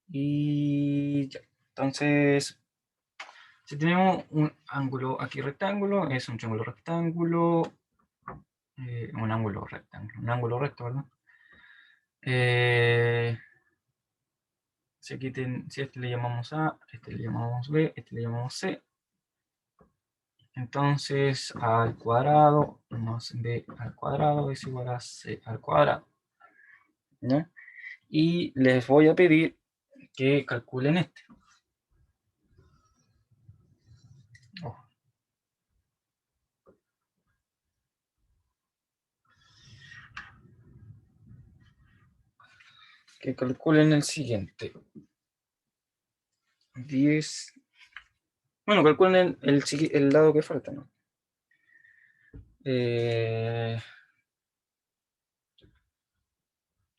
Y ya. Entonces, si tenemos un ángulo aquí rectángulo, es un triángulo rectángulo, un ángulo rectángulo, un ángulo recto, ¿verdad? Si, si a este le llamamos A, este le llamamos B, este le llamamos C, entonces A al cuadrado más B al cuadrado es igual a C al cuadrado, ¿ya? Y les voy a pedir que calculen este. Ojo. Que calculen el siguiente. 10. Bueno, calculen el lado que falta, ¿no?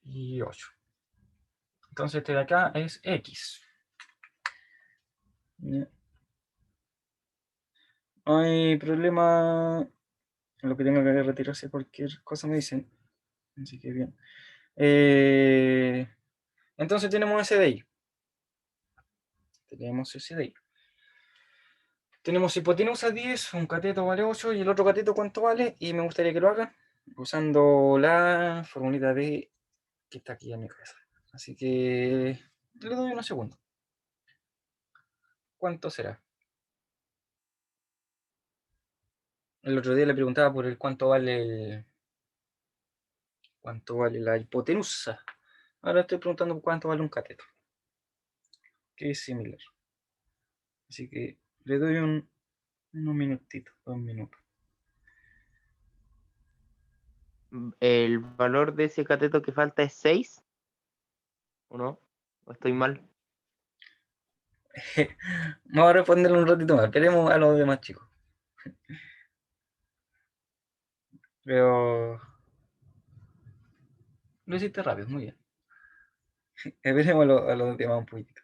Y 8. Entonces este de acá es X. No hay problema en lo que tenga que retirarse cualquier cosa me dicen. Así que bien. Entonces tenemos ese de ahí. Tenemos ese de ahí. Tenemos hipotenusa 10, un cateto vale 8 y el otro cateto cuánto vale. Y me gustaría que lo hagan usando la formulita de que está aquí en mi cabeza. Así que le doy unos segundos. ¿Cuánto será? El otro día le preguntaba por el cuánto vale la hipotenusa. Ahora estoy preguntando por cuánto vale un cateto, que es similar. Así que le doy unos minutitos, 2 minutos. ¿El valor de ese cateto que falta es 6? ¿O no? ¿O estoy mal? Vamos a responderle un ratito más. Queremos a los demás chicos. Pero lo hiciste rápido, muy bien. Esperemos a los demás un poquito.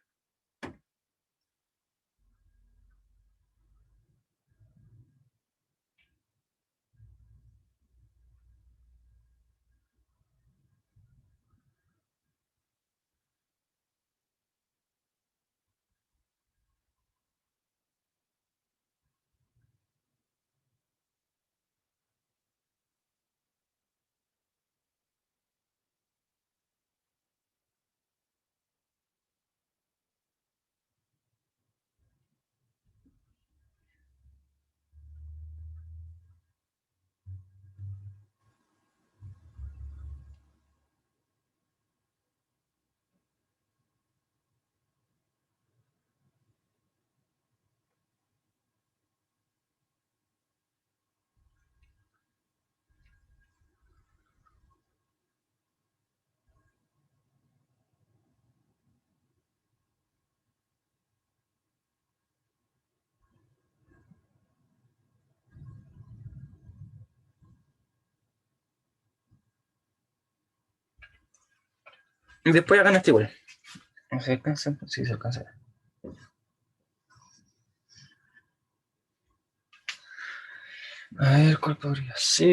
Y después hagan este igual. No se alcanza, sí se alcanza. A ver, ¿cuál podría ser?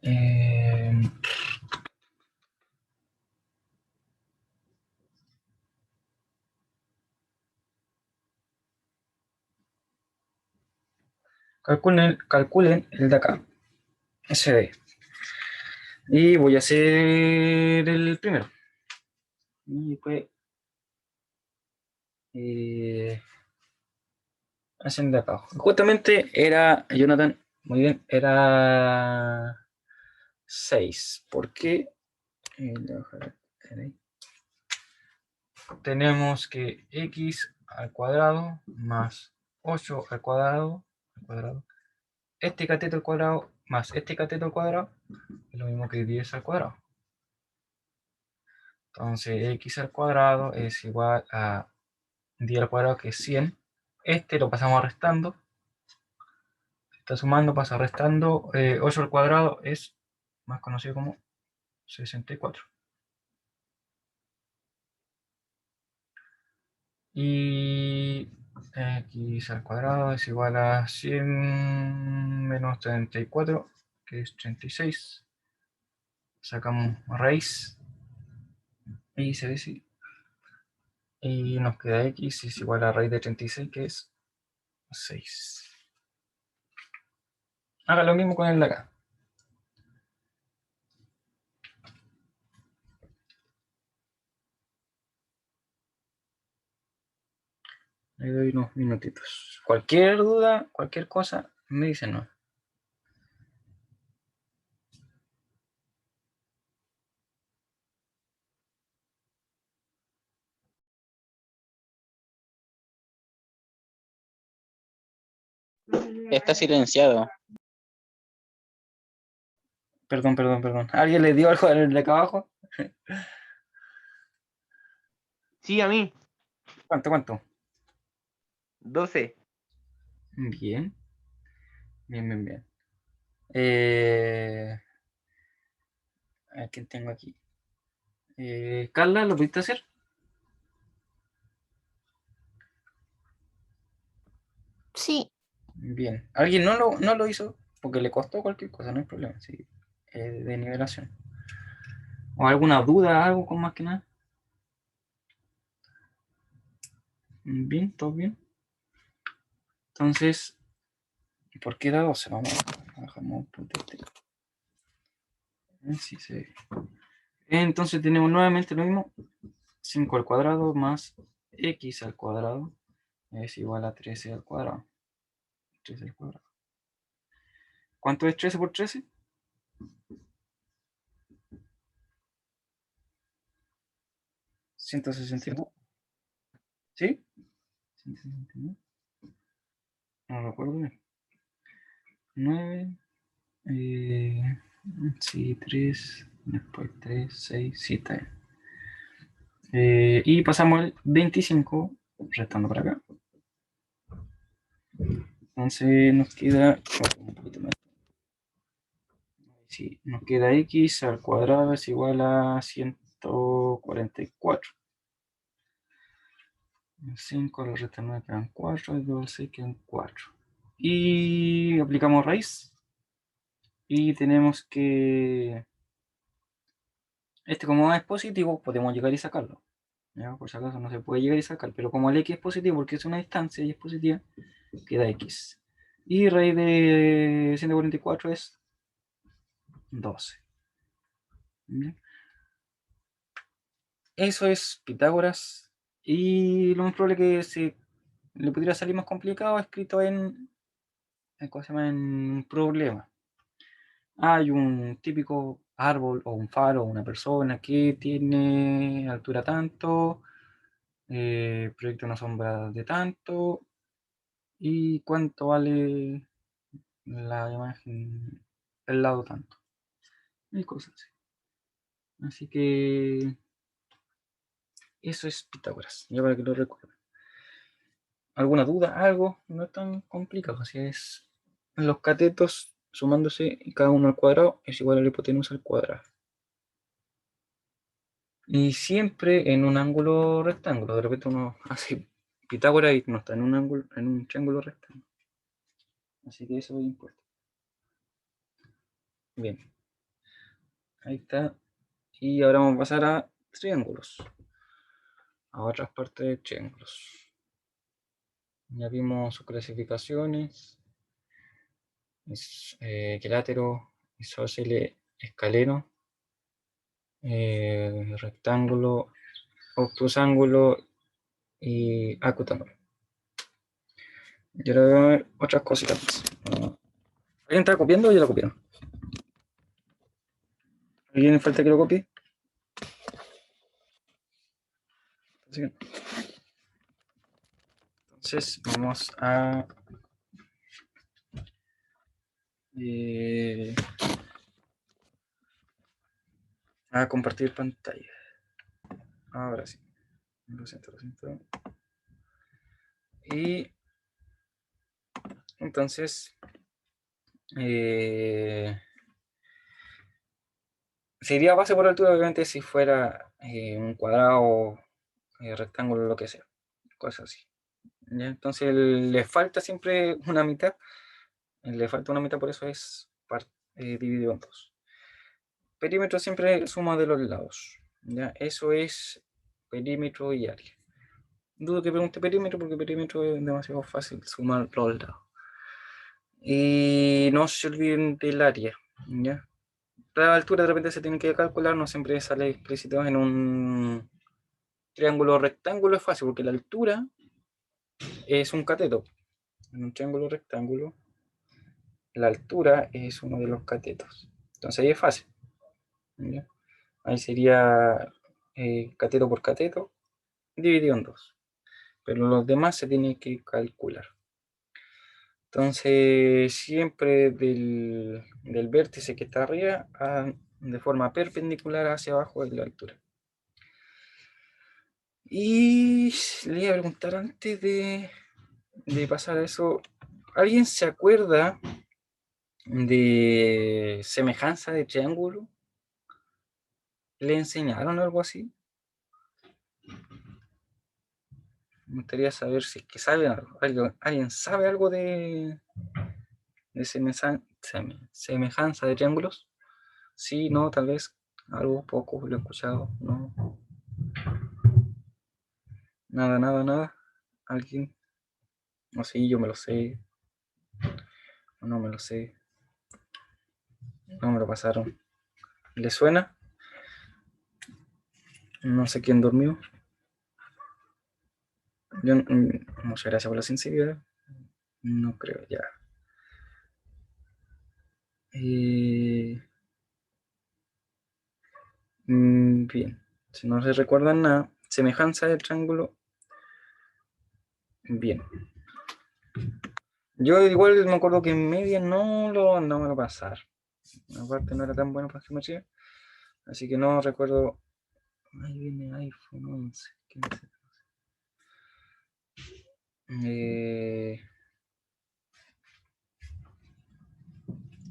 Eh, calculen el de acá. Ese de ahí. Y voy a hacer el primero. Y después hacen de acá. Justamente era, Jonathan, muy bien, era 6. ¿Por qué? Tenemos que x al cuadrado más 8 al cuadrado, este cateto al cuadrado más este cateto al cuadrado es lo mismo que 10 al cuadrado. Entonces x al cuadrado es igual a 10 al cuadrado, que es 100. Este lo pasamos restando. Está sumando, pasa restando. 8 al cuadrado es más conocido como 64. Y x al cuadrado es igual a 100 menos 34, que es 36. Sacamos raíz. Y se ve así. Y nos queda x es igual a raíz de 36, que es 6. Haga lo mismo con el de acá. Le doy unos minutitos. Cualquier duda, cualquier cosa, me dicen no. Está silenciado. Perdón. ¿Alguien le dio algo de acá abajo? Sí, a mí. ¿Cuánto? 12. Bien. A ver, ¿quién tengo aquí? Carla, ¿lo pudiste hacer? Sí, Bien. ¿Alguien no lo hizo? Porque le costó cualquier cosa, no hay problema. Sí. De nivelación. ¿O alguna duda, algo con más que nada? Bien, todo bien. Entonces, ¿por qué da 12? Vamos a bajar un poquito. Sí, sí. Entonces tenemos nuevamente lo mismo. 5 al cuadrado más x al cuadrado es igual a 13 al cuadrado. 13 al cuadrado. ¿Cuánto es 13 por 13? 169. ¿Sí? 169. No recuerdo bien. 9. Sí, 3. Después 3, 6. Sí, está bien. Y pasamos al 25, restando para acá. Entonces nos queda un poquito más. Sí, nos queda x al cuadrado es igual a 144. 5, le resta 9 quedan 4, y 2, 6 quedan 4. Y aplicamos raíz. Y tenemos que... como es positivo, podemos llegar y sacarlo. ¿Ya? Por si acaso no se puede llegar y sacar, pero como el x es positivo porque es una distancia y es positiva, queda x. Y raíz de 144 es 12. ¿Ya? Eso es Pitágoras. Y lo más probable que se le pudiera salir más complicado escrito ¿cómo se llama? En un problema. Hay un típico árbol o un faro o una persona que tiene altura tanto, proyecta una sombra de tanto, y cuánto vale la imagen del lado tanto. Y cosas así. Así que eso es Pitágoras, ya para que lo recuerden. ¿Alguna duda? Algo, no es tan complicado. Así es. Los catetos sumándose cada uno al cuadrado es igual a la hipotenusa al cuadrado. Y siempre en un ángulo rectángulo. De repente uno hace Pitágoras y no está en un ángulo, en un triángulo rectángulo. Así que eso importa. Bien. Ahí está. Y ahora vamos a pasar a triángulos. A otras partes de triángulos. Ya vimos sus clasificaciones. Equilátero, isósceles, escaleno, rectángulo, obtusángulo y acutángulo. Y ahora voy a ver otras cositas más. ¿Alguien está copiando o ya lo copiaron? ¿Alguien falta que lo copie? Entonces vamos eh, a compartir pantalla. Ahora sí. Lo siento. Y entonces sería base por altura, obviamente, si fuera un cuadrado, rectángulo, lo que sea. Cosas así. ¿Ya? Entonces le falta siempre una mitad. Le falta una mitad, por eso es dividido en dos. Perímetro siempre suma de los lados. ¿Ya? Eso es perímetro y área. Dudo que pregunte perímetro porque perímetro es demasiado fácil sumar los lados. Y no se olviden del área, ¿ya? La altura de repente se tiene que calcular, no siempre sale explícito en un triángulo rectángulo, es fácil porque la altura es un cateto. En un triángulo rectángulo, la altura es uno de los catetos. Entonces ahí es fácil, ¿ya? Ahí sería cateto por cateto dividido en 2. Pero los demás se tienen que calcular. Entonces, siempre del vértice que está arriba de forma perpendicular hacia abajo es la altura. Y le iba a preguntar antes de pasar a eso, ¿alguien se acuerda de semejanza de triángulo? ¿Le enseñaron algo así? Me gustaría saber si es que sabe algo. ¿Alguien sabe algo de semejanza de triángulos? Sí, no, tal vez algo poco, lo he escuchado, no. Nada, nada, nada. ¿Alguien? No, sí, yo me lo sé. No me lo sé. No me lo pasaron. ¿Le suena? No sé quién durmió. Yo, muchas gracias por la sinceridad. No creo, ya. Bien. Si no se recuerdan nada, semejanza del triángulo. Bien. Yo igual me acuerdo que en media no me lo pasaron. Aparte no era tan bueno para geometría. Así que no recuerdo. Ahí viene iPhone 11. ¿Qué es eso?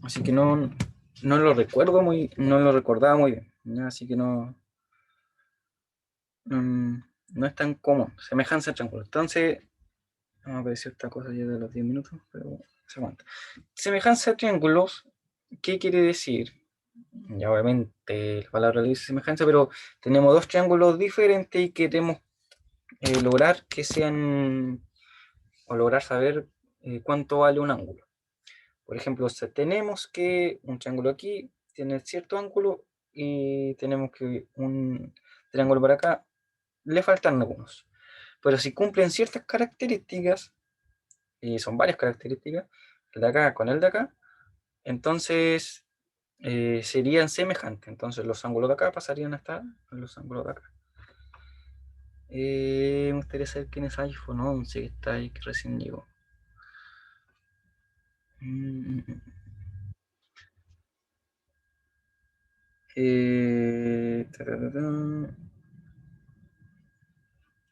Así que no lo recuerdo no lo recordaba muy bien, ¿ya? Así que no es tan común, semejanza de triángulo. Entonces, no me apareció esta cosa ya de los 10 minutos, pero se aguanta. Semejanza de triángulos, ¿qué quiere decir? Ya obviamente la palabra le dice semejanza, pero tenemos dos triángulos diferentes y queremos lograr que sean, o lograr saber cuánto vale un ángulo. Por ejemplo, si tenemos que un triángulo aquí tiene cierto ángulo y tenemos que un triángulo por acá, le faltan algunos. Pero si cumplen ciertas características, y son varias características, el de acá con el de acá, entonces serían semejantes. Entonces los ángulos de acá pasarían a estar en los ángulos de acá. Me gustaría saber quién es iPhone 11 que está ahí, que recién llegó.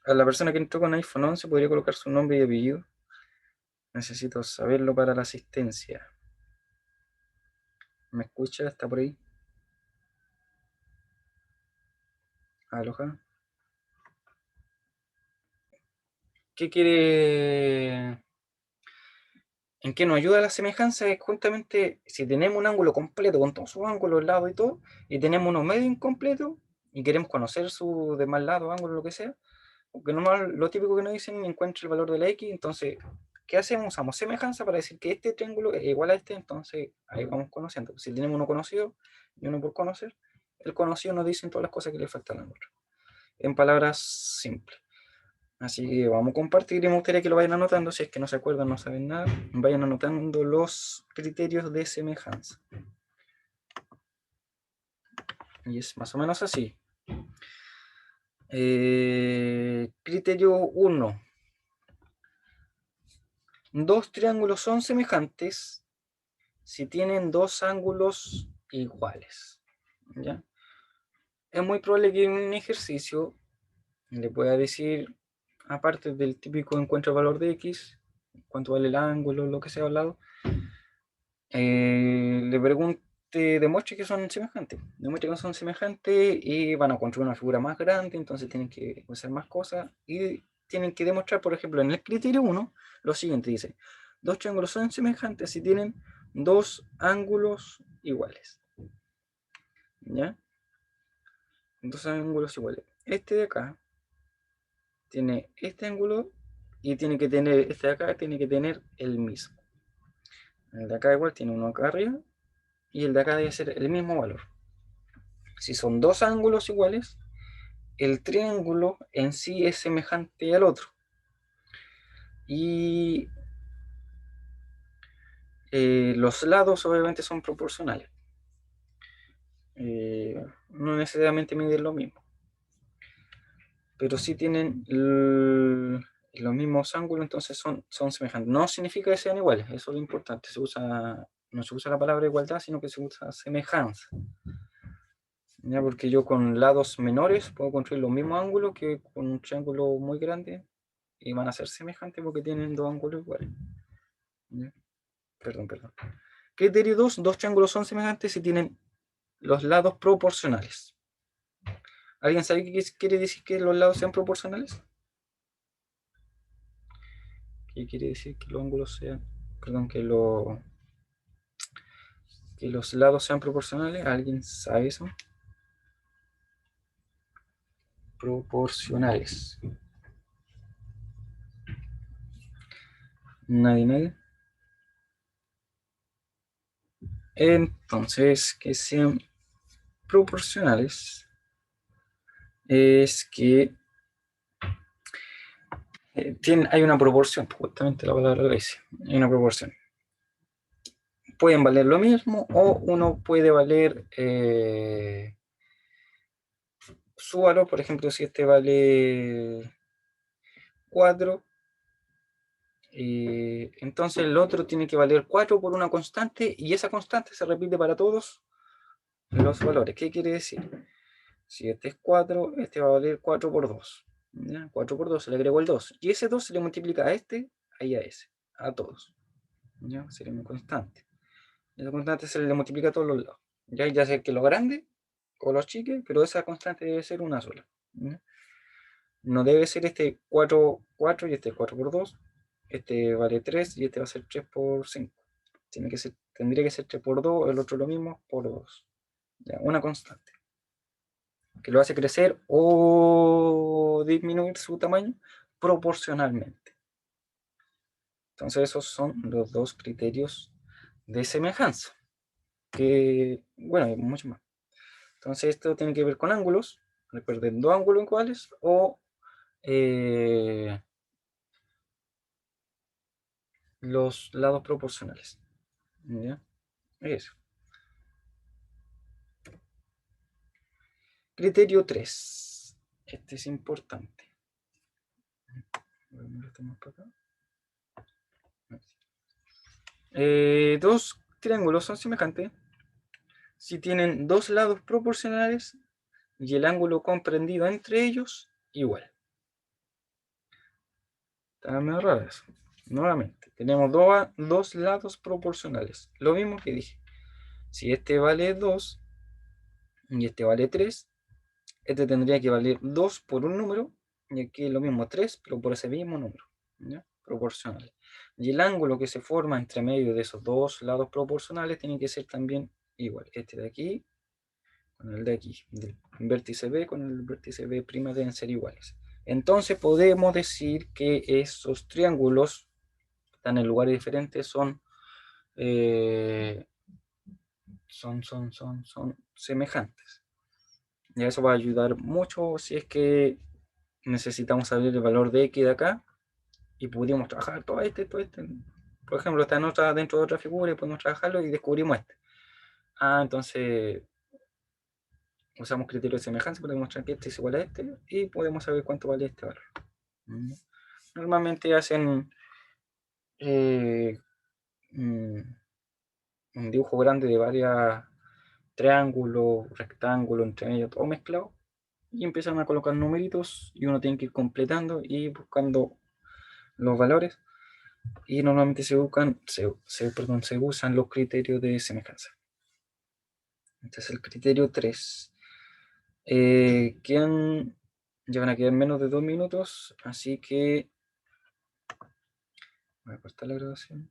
A la persona que entró con iPhone 11 podría colocar su nombre y apellido. Necesito saberlo para la asistencia. ¿Me escucha? ¿Está por ahí? Aloha. ¿Qué quiere? ¿En qué nos ayuda la semejanza? Es justamente si tenemos un ángulo completo con todos sus ángulos, lados y todo, y tenemos unos medios incompletos y queremos conocer su demás lado, ángulo, lo que sea, porque normal lo típico que nos dicen encuentra el valor de la x, entonces, ¿qué hacemos? Usamos semejanza para decir que este triángulo es igual a este, entonces ahí vamos conociendo. Si tenemos uno conocido y uno por conocer, el conocido nos dice todas las cosas que le faltan al otro, en palabras simples. Así que vamos a compartir y me gustaría que lo vayan anotando, si es que no se acuerdan, no saben nada, vayan anotando los criterios de semejanza. Y es más o menos así. Criterio 1. Dos triángulos son semejantes si tienen dos ángulos iguales. ¿Ya? Es muy probable que en un ejercicio le pueda decir, aparte del típico encuentro el valor de x, cuánto vale el ángulo, lo que se ha hablado, le pregunte, demuestre que son semejantes. Demuestre que son semejantes y van a construir una figura más grande, entonces tienen que usar más cosas y tienen que demostrar, por ejemplo, en el criterio 1, lo siguiente dice, dos triángulos son semejantes si tienen dos ángulos iguales. ¿Ya? dos ángulos iguales. Este de acá tiene este ángulo y tiene que tener, este de acá tiene que tener el mismo. El de acá igual tiene uno acá arriba y el de acá debe ser el mismo valor. Si son dos ángulos iguales, el triángulo en sí es semejante al otro. Y los lados obviamente son proporcionales. No necesariamente miden lo mismo, pero sí tienen los mismos ángulos, entonces son semejantes. No significa que sean iguales, eso es lo importante. No se usa la palabra igualdad, sino que se usa semejanza. ¿Ya? Porque yo con lados menores puedo construir los mismos ángulos que con un triángulo muy grande y van a ser semejantes porque tienen dos ángulos iguales. ¿Ya? Perdón. Criterio 2, dos triángulos son semejantes si tienen los lados proporcionales. ¿Alguien sabe qué quiere decir que los lados sean proporcionales? ¿Qué quiere decir que los ángulos sean, perdón, que los lados sean proporcionales? ¿Alguien sabe eso? Proporcionales. Nadie. Entonces, que sean proporcionales es que hay una proporción, justamente la palabra lo dice, hay una proporción. Pueden valer lo mismo o uno puede valer su valor, por ejemplo, si este vale 4, entonces el otro tiene que valer 4 por una constante y esa constante se repite para todos los valores. ¿Qué quiere decir? Si este es 4, este va a valer 4 por 2. ¿Ya? 4 por 2 se le agregó el 2. Y ese 2 se le multiplica a este y a ese, a todos. ¿Ya? Sería una constante. Esa constante se le multiplica a todos los lados. Ya sé que lo grande o los chiques, pero esa constante debe ser una sola. ¿Ya? No debe ser este 4, 4 y este 4 por 2. Este vale 3 y este va a ser 3 por 5. Tendría que ser 3 por 2, el otro lo mismo, por 2. ¿Ya? Una constante. Que lo hace crecer o disminuir su tamaño proporcionalmente. Entonces esos son los dos criterios de semejanza. Que, bueno, hay mucho más. Entonces esto tiene que ver con ángulos. Recuerden, dos ángulos iguales o los lados proporcionales. ¿Ya? Eso. Criterio 3. Este es importante. Dos triángulos son semejantes si tienen dos lados proporcionales y el ángulo comprendido entre ellos igual. Está medio raro eso. Nuevamente, tenemos dos lados proporcionales. Lo mismo que dije. Si este vale 2 y este vale 3, este tendría que valer 2 por un número, y aquí es lo mismo 3, pero por ese mismo número, ¿ya? Proporcional. Y el ángulo que se forma entre medio de esos dos lados proporcionales tiene que ser también igual. Este de aquí con el de aquí. El vértice B con el vértice B' deben ser iguales. Entonces podemos decir que esos triángulos que están en lugares diferentes son semejantes. Y eso va a ayudar mucho si es que necesitamos saber el valor de X de acá y pudimos trabajar todo este. Por ejemplo, está dentro de otra figura y podemos trabajarlo y descubrimos este. Entonces usamos criterios de semejanza para demostrar que este es igual a este y podemos saber cuánto vale este valor. Normalmente hacen un dibujo grande de varios triángulos, rectángulos, entre ellos, todo mezclado, y empiezan a colocar numeritos y uno tiene que ir completando y buscando los valores, y normalmente se usan los criterios de semejanza. Este es el criterio 3. Ya van a quedar menos de 2 minutos, así que voy a cortar la grabación.